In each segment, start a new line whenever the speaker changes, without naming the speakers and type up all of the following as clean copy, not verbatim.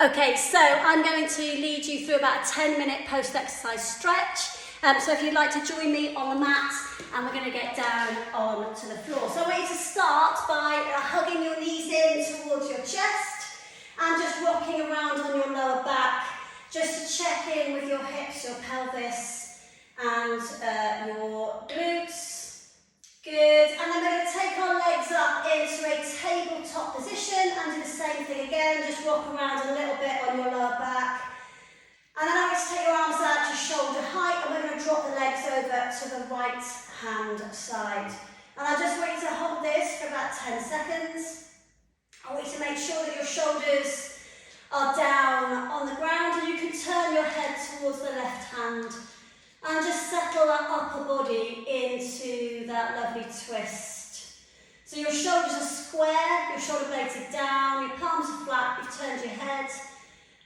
Okay, so I'm going to lead you through about a 10-minute post-exercise stretch. So if you'd like to join me on the mat, and we're going to get down onto the floor. So I want you to start by hugging your knees in towards your chest and just rocking around on your lower back, just to check in with your hips, your pelvis, and your glutes. Good, and then we're going to take our legs up into a tabletop position and do the same thing again, just rock around a little bit on your lower back. And then I want you to take your arms out to shoulder height, and we're going to drop the legs over to the right hand side. And I just want you to hold this for about 10 seconds. I want you to make sure that your shoulders are down on the ground, and you can turn your head towards the left hand. And just settle that upper body into that lovely twist. So your shoulders are square, your shoulder blades are down, your palms are flat, you've turned your head.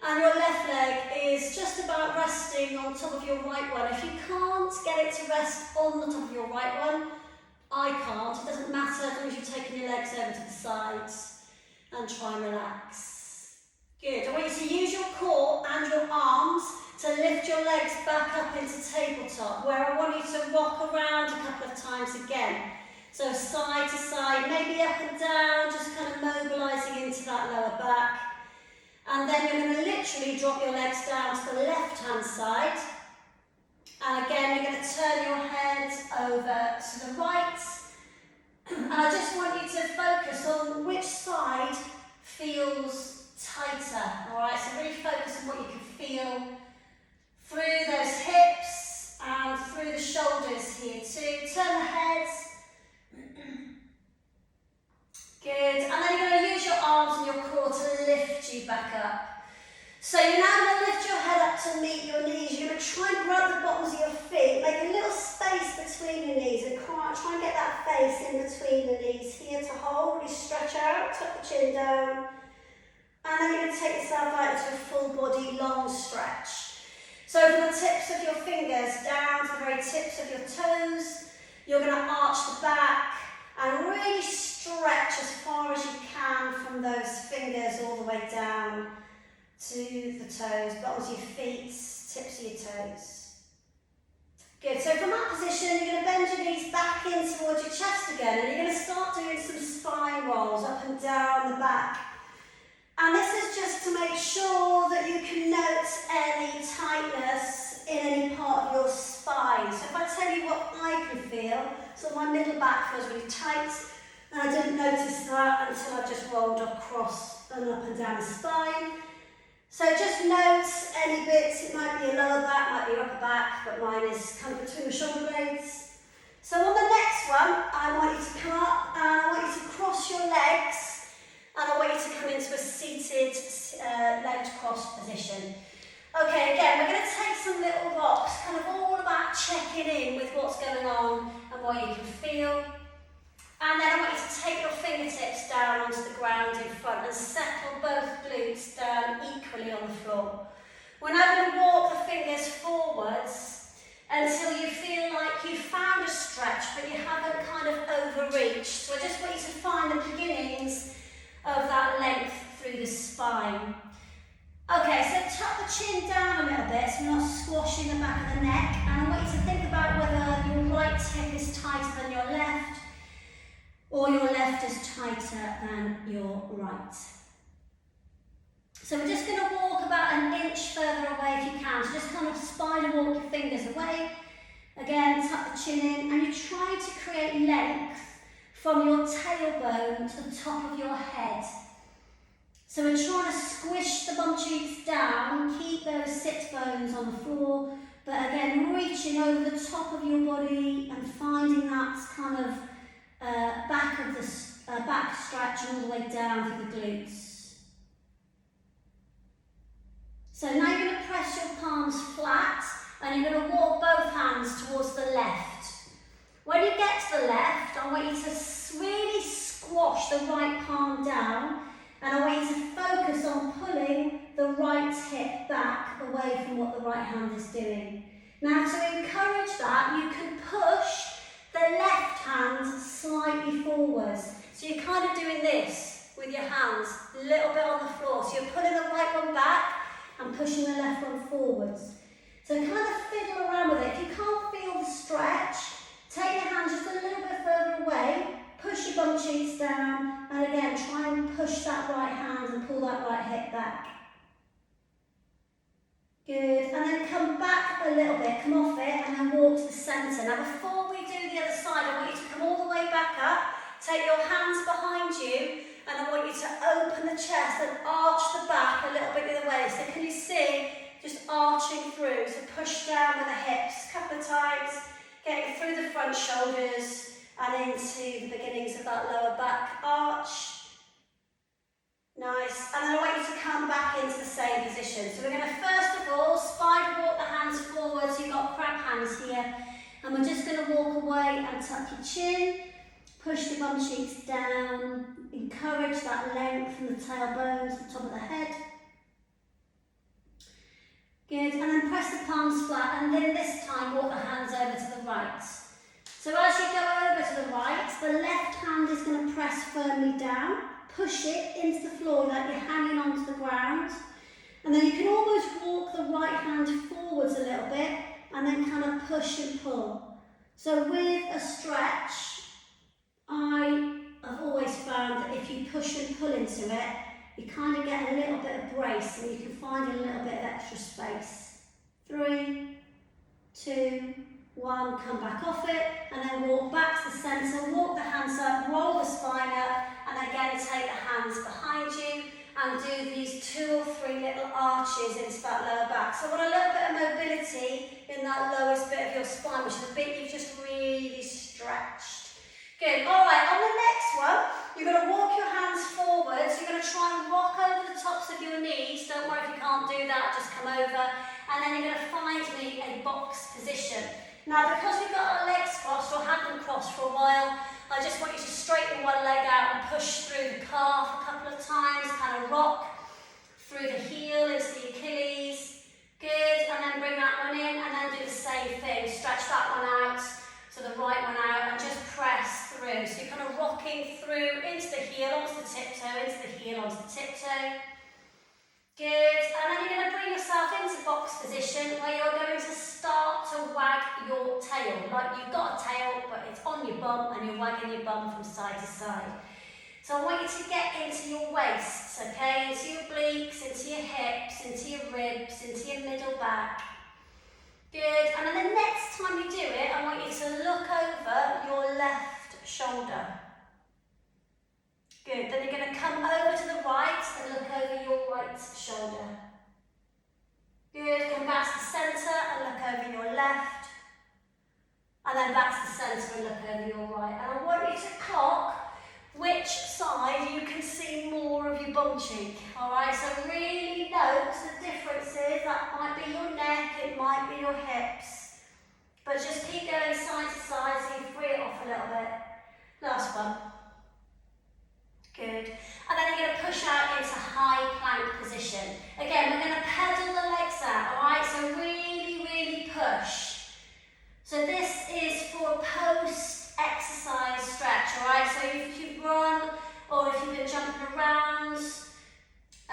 And your left leg is just about resting on top of your right one. If you can't get it to rest on the top of your right one, I can't. It doesn't matter as long as you've taken your legs over to the sides and try and relax. Good. I want you to use your core and your arms to lift your legs back up into tabletop, where I want you to rock around a couple of times again. So side to side, maybe up and down, just kind of mobilising into that lower back. And then you're going to literally drop your legs down to the left-hand side. And again, you're going to turn your head over to the right. And I just want you to focus on which side feels tighter. All right, so really focus on what you can feel through those hips and through the shoulders here too. Turn the head. Good. And then you're going to use your arms and your core to lift you back up. So you're now going to lift your head up to meet your knees. You're going to try and grab the bottoms of your feet. Make a little space between your knees and try and get that face in between the knees. Here to hold. You stretch out, tuck the chin down. And then you're going to take yourself out into a full body long stretch. So from the tips of your fingers down to the very tips of your toes, you're going to arch the back and really stretch as far as you can from those fingers all the way down to the toes, bottoms of your feet, tips of your toes. Good, so from that position, you're going to bend your knees back in towards your chest again, and you're going to start doing some spine rolls up and down the back. And this is just to make sure that you can note any tightness in any part of your spine. So if I tell you what I can feel, so my middle back feels really tight, and I didn't notice that until I just rolled across and up and down the spine. So just note any bits. It might be your lower back, might be your upper back, but mine is kind of between the shoulder blades. So on the next one, I want you to come up and I want you to cross your legs. And I want you to come into a seated, legged cross position. Okay, again, we're going to take some little rocks, kind of all about checking in with what's going on and what you can feel. And then I want you to take your fingertips down onto the ground in front and settle both glutes down equally on the floor. We're now going to walk the fingers forwards until you feel like you've found a stretch, but you haven't kind of overreached. So I just want you to find the beginnings of that length through the spine. Okay, so tuck the chin down a little bit so you're not squashing the back of the neck, and I want you to think about whether your right hip is tighter than your left or your left is tighter than your right. So we're just going to walk about an inch further away if you can, so just kind of spider walk your fingers away. Again, tuck the chin in, and you're trying to create length from your tailbone to the top of your head. So we're trying to squish the bum cheeks down, keep those sit bones on the floor, but again, reaching over the top of your body and finding that kind of back stretch all the way down through the glutes. So now you're going to press your palms flat and you're going to walk both hands towards the left. When you get to the left, I want you to really squash the right palm down, and I want you to focus on pulling the right hip back away from what the right hand is doing. Now to encourage that, you can push the left hand slightly forwards. So you're kind of doing this with your hands, a little bit on the floor. So you're pulling the right one back and pushing the left one forwards. So kind of fiddle around with it. If you can't feel the stretch, take your hand just a little bit further away, push your bum cheeks down, and again, try and push that right hand and pull that right hip back. Good, and then come back a little bit, come off it, and then walk to the centre. Now before we do the other side, I want you to come all the way back up, take your hands behind you, and I want you to open the chest and arch the back a little bit the other way. So can you see, just arching through, so push down with the hips a couple of times, getting through the front shoulders and into the beginnings of that lower back arch. Nice, and then I want you to come back into the same position. So we're going to first of all spider walk the hands forwards. You've got crab hands here, and we're just going to walk away and tuck your chin, push the bum cheeks down, encourage that length from the tailbone to the top of the head. Good, and then press the palms flat, and then this time walk the hands over to the right. So as you go over to the right, the left hand is going to press firmly down. Push it into the floor like you're hanging onto the ground, and then you can almost walk the right hand forwards a little bit and then kind of push and pull. So with a stretch, I have always found that if you push and pull into it, you kind of get a little bit of brace and you can find a little bit of extra space. 3, 2, 1, come back off it, and then walk back to the centre, walk the hands up, roll the spine up, and again take the hands behind you and do these 2 or 3 little arches into that lower back. So I want a little bit of mobility in that lowest bit of your spine, which is the bit you've just really stretched. Good, alright, on the next one, you're going to walk your hands forwards, you're going to try and rock over the tops of your knees. Don't worry if you can't do that, just come over, and then you're going to find me a box position. Now because we've got our legs crossed, or had them crossed for a while, I just want you to straighten one leg out and push through the calf a couple of times, kind of rock through the heel into the Achilles. Good, and then bring that one in, and then do the same thing. Stretch that one out, so the right one out, and just press through. So you're kind of rocking through into the heel, onto the tiptoe, into the heel, onto the tiptoe. Good, and then you're going to bring yourself into box position where you're going to start to wag your tail. Like you've got a tail, but it's on your bum and you're wagging your bum from side to side. So I want you to get into your waists, okay? Into your obliques, into your hips, into your ribs, into your middle back. Good, and then the next time you do it, I want you to look over your left shoulder. Good, then you're going to come over to the right and look over your right shoulder. Good, come back to the centre and look over your left. And then back to the centre and look over your right. And I want you to clock which side you can see more of your bum cheek. Alright, so really note the differences. That might be your neck, it might be your hips. But just keep going side to side so you free it off a little bit. Last one. Good. And then you're going to push out into high plank position. Again, we're going to pedal the legs out, alright? So really, really push. So this is for a post-exercise stretch, alright? So if you've run or if you've been jumping around,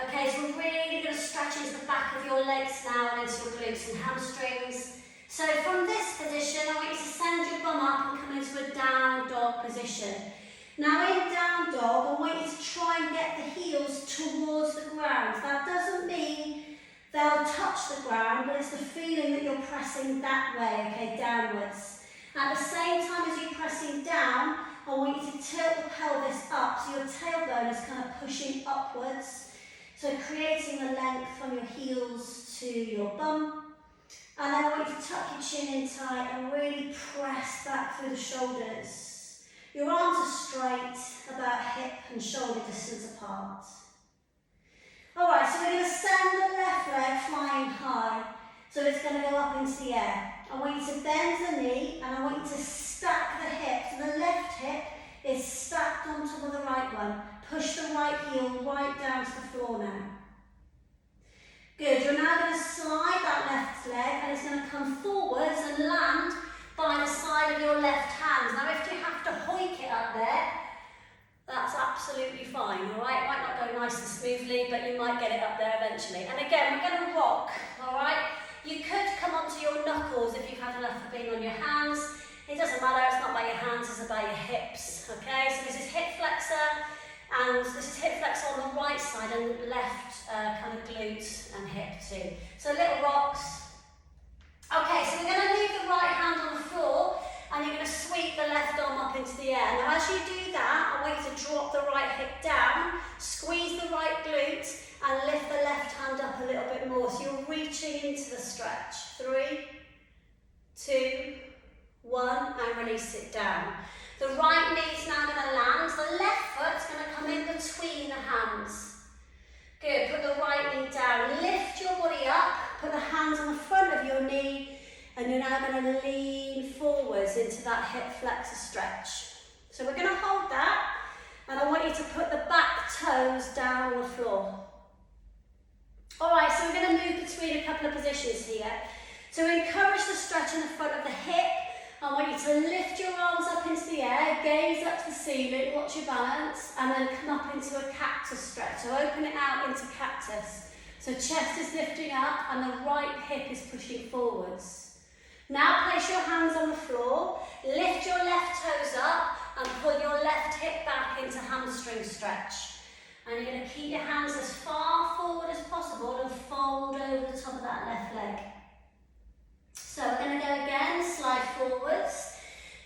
okay, so we're really going to stretch into the back of your legs now and into your glutes and hamstrings. So from this position, I want you to send your bum up and come into a down dog position. Now in down dog, I want you to try and get the heels towards the ground. That doesn't mean they'll touch the ground, but it's the feeling that you're pressing that way, okay, downwards. At the same time as you're pressing down, I want you to tilt the pelvis up, so your tailbone is kind of pushing upwards. So creating the length from your heels to your bum. And then I want you to tuck your chin in tight and really press back through the shoulders. Your arms are straight, about hip and shoulder distance apart. Alright, so we're going to send the left leg flying high. So it's going to go up into the air. I want you to bend the knee and I want you to stack the hip. So the left hip is stacked on top of the right one. Push the right heel right down to the floor now. Good, you're now going to slide that left leg and it's going to come forwards and land by the side of your left hand. Now if you have to hoik it up there, that's absolutely fine, alright? It might not go nice and smoothly, but you might get it up there eventually. eventually. And again, we're going to rock, all right? You could come onto your knuckles if you've had enough of being on your hands. It doesn't matter, it's not about your hands, it's about your hips, okay? So this is hip flexor, and this is hip flexor on the right side and left kind of glute and hip too. So little rocks. Okay, so we're going to leave the right hand on the floor, and you're going to sweep the left arm up into the air. Now as you do that, I want you to drop the right hip down, squeeze the right glute, and lift the left hand up a little bit more. So you're reaching into the stretch. 3, 2, 1, and release it down. The right knee's now going to land. The left foot's going to come in between the hands. Good, put the right knee down. Lift your body up, put the hands on the front of your knee, and you're now going to lean forwards into that hip flexor stretch. So we're going to hold that, and I want you to put the back toes down on the floor. Alright, so we're going to move between a couple of positions here. To encourage the stretch in the front of the hip, I want you to lift your arms up into the air, gaze up to the ceiling, watch your balance, and then come up into a cactus stretch. So open it out into cactus. So chest is lifting up and the right hip is pushing forwards. Now place your hands on the floor, lift your left toes up and pull your left hip back into hamstring stretch. And you're going to keep your hands as far forward as possible and fold over the top of that left leg. So we're going to go again, slide forwards,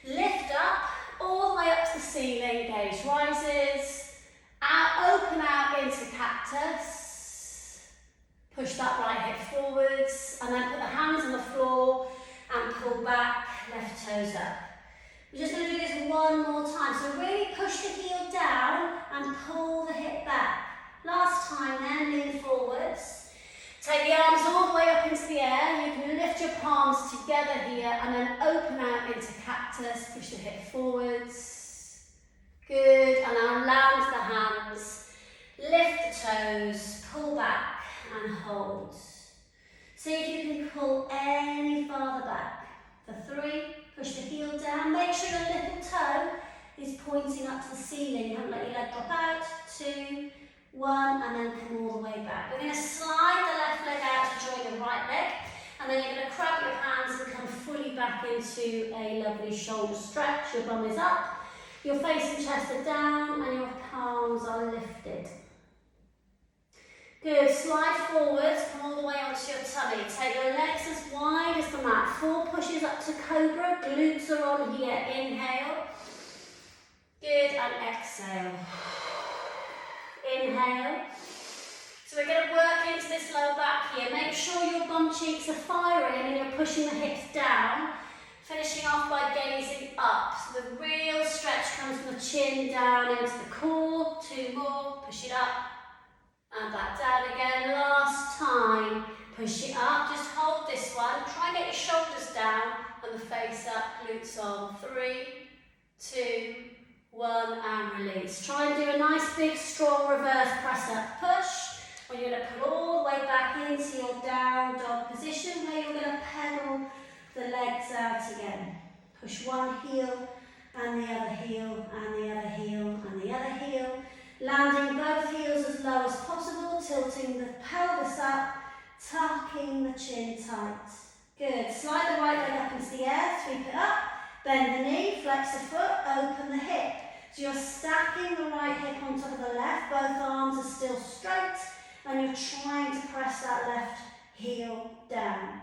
lift up, all the way up to the ceiling, gaze rises, out, open out into cactus, push that right hip forwards, and then put the hands on the floor and pull back, left toes up. We're just going to do this one more time, so really push the heel down and pull the hip back. Last time then, lean forwards. Take the arms all the way up into the air. You can lift your palms together here and then open out into cactus. Push the hip forwards. Good. And now land the hands. Lift the toes. Pull back and hold. See if you can pull any farther back. For 3, push the heel down. Make sure your little toe is pointing up to the ceiling. Don't let your leg drop out. 2, 1, and then come all the way back. We're going to slide the left leg out to join the right leg, and then you're going to grab your hands and come fully back into a lovely shoulder stretch. Your bum is up, your face and chest are down, and your palms are lifted. Good, slide forwards, come all the way onto your tummy. Take your legs as wide as the mat. 4 pushes up to cobra, glutes are on here. Inhale. Good, and exhale. Inhale. So we're going to work into this lower back here. Make sure your bum cheeks are firing and then you're pushing the hips down. Finishing off by gazing up. So the real stretch comes from the chin down into the core. 2 more. Push it up. And back down again. Last time. Push it up. Just hold this one. Try and get your shoulders down and the face up. Glutes on. 3, 2, 1, and release. Try and do a nice big strong reverse press up push, where you're going to pull all the way back into your down dog position, where you're going to pedal the legs out again. Push one heel and the other heel and the other heel and the other heel, landing both heels as low as possible, tilting the pelvis up, tucking the chin tight. Good. Slide the right leg up into the air, sweep it up. Bend the knee, flex the foot, open the hip. So you're stacking the right hip on top of the left, both arms are still straight, and you're trying to press that left heel down.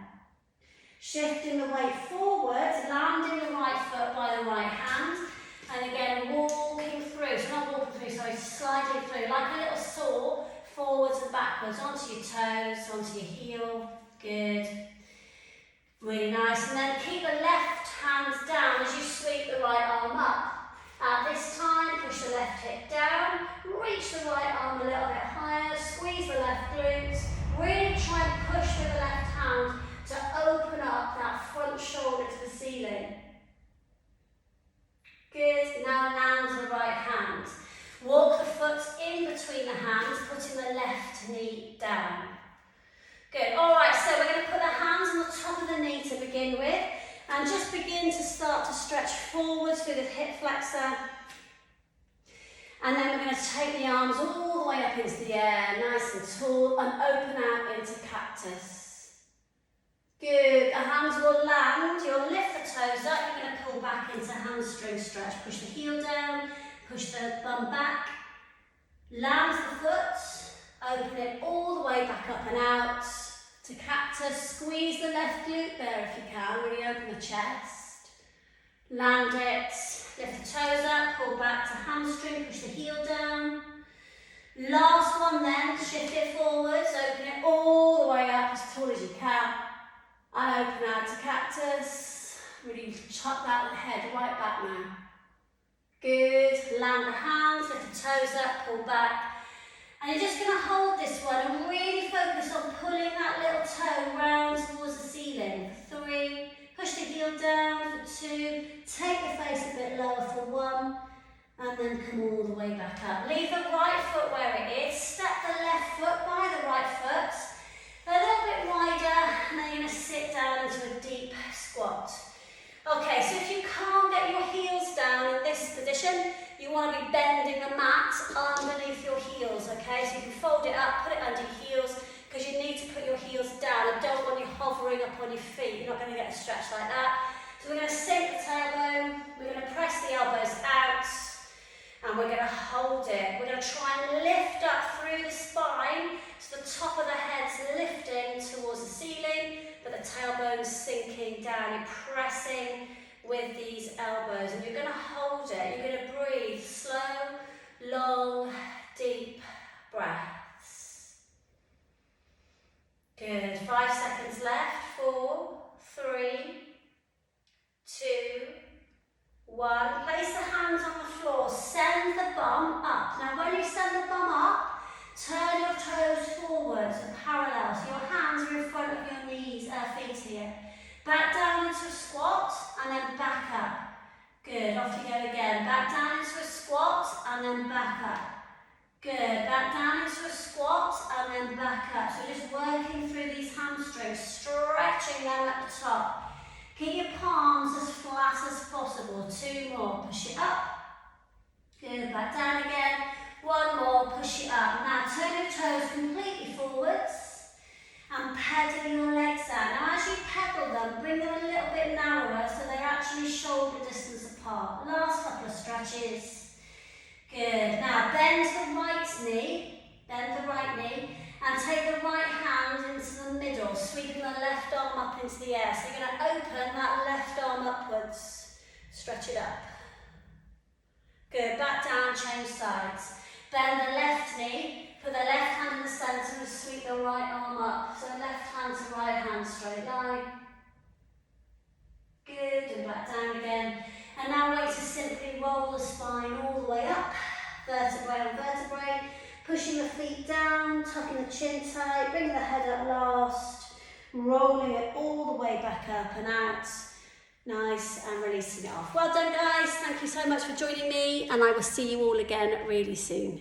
Shifting the weight forwards, landing the right foot by the right hand, and again walking through, so not walking through, sorry, sliding through, like a little saw, forwards and backwards, onto your toes, onto your heel, good. Really nice, and then keep the left hand down as you sweep the right arm up. At this time, push the left hip down, reach the right arm a little bit higher, squeeze the left glutes, really try and push with the left hand to open up that front shoulder to the ceiling. Good, now land the right hand. Walk the foot in between the hands, putting the left knee down. Good, alright, so we're going to put the hands on the top of the knee to begin with, and just begin to start to stretch forwards through the hip flexor. And then we're going to take the arms all the way up into the air, nice and tall, and open out into cactus. Good, the hands will land, you'll lift the toes up, you're going to pull back into hamstring stretch. Push the heel down, push the bum back, land the foot, open it all the way back up and out to cactus. Squeeze the left glute there if you can, really open the chest. Land it, lift the toes up, pull back to hamstring, push the heel down. Last one then, shift it forwards, open it all the way up as tall as you can. And open out to cactus. Really chuck that head right back now. Good, land the hands, lift the toes up, pull back. And you're just going to hold this one and really focus on pulling that little toe round towards the ceiling. For 3, push the heel down. For 2, take the face a bit lower. For 1, and then come all the way back up. Leave the right foot where it is. Step the left foot by the right foot. A little bit wider, and then you're going to sit down into a deep squat. Okay, so if you can't get your heels down in this position, you want to be bending the mat underneath your heels, okay? So you can fold it up, put it under your heels, because you need to put your heels down. I don't want you hovering up on your feet. You're not going to get a stretch like that. So we're going to sink the tailbone, we're going to press the elbows out, and we're going to hold it. We're going to try and lift up through the spine, so the top of the head's lifting towards the ceiling, but the tailbone's sinking down. You're pressing with these elbows, and you're going to hold it. You're going to breathe slow, long, deep breaths. Good. 5 seconds left. 4, 3, 2, 1. Place the hands on the floor. Send the bum up. Now, when you send the bum up, turn your toes forwards and parallel. So your hands are in front of your knees, feet here. Back down into a squat and then back up. Good, off you go again. Back down into a squat and then back up. Good, back down into a squat and then back up. So just working through these hamstrings, stretching them at the top. Keep your palms as flat as possible. 2 more, push it up. Good, back down again. 1 more, push it up. Now turn your toes completely forwards and pedal your legs out. Now as you pedal them, bring them a little bit narrower so they're actually shoulder distance apart. Last couple of stretches. Good. Now bend the right knee, and take the right hand into the middle, sweeping the left arm up into the air. So you're going to open that left arm upwards. Stretch it up. Good. Back down, change sides. Bend the left knee, put the left hand in the centre and sweep the right arm up. So left hand to right hand, straight line. Good, and back down again. And now wait to simply roll the spine all the way up, vertebrae on vertebrae, pushing the feet down, tucking the chin tight, bringing the head up last, rolling it all the way back up and out. Nice, and releasing it off. Well done guys, thank you so much for joining me, and I will see you all again really soon.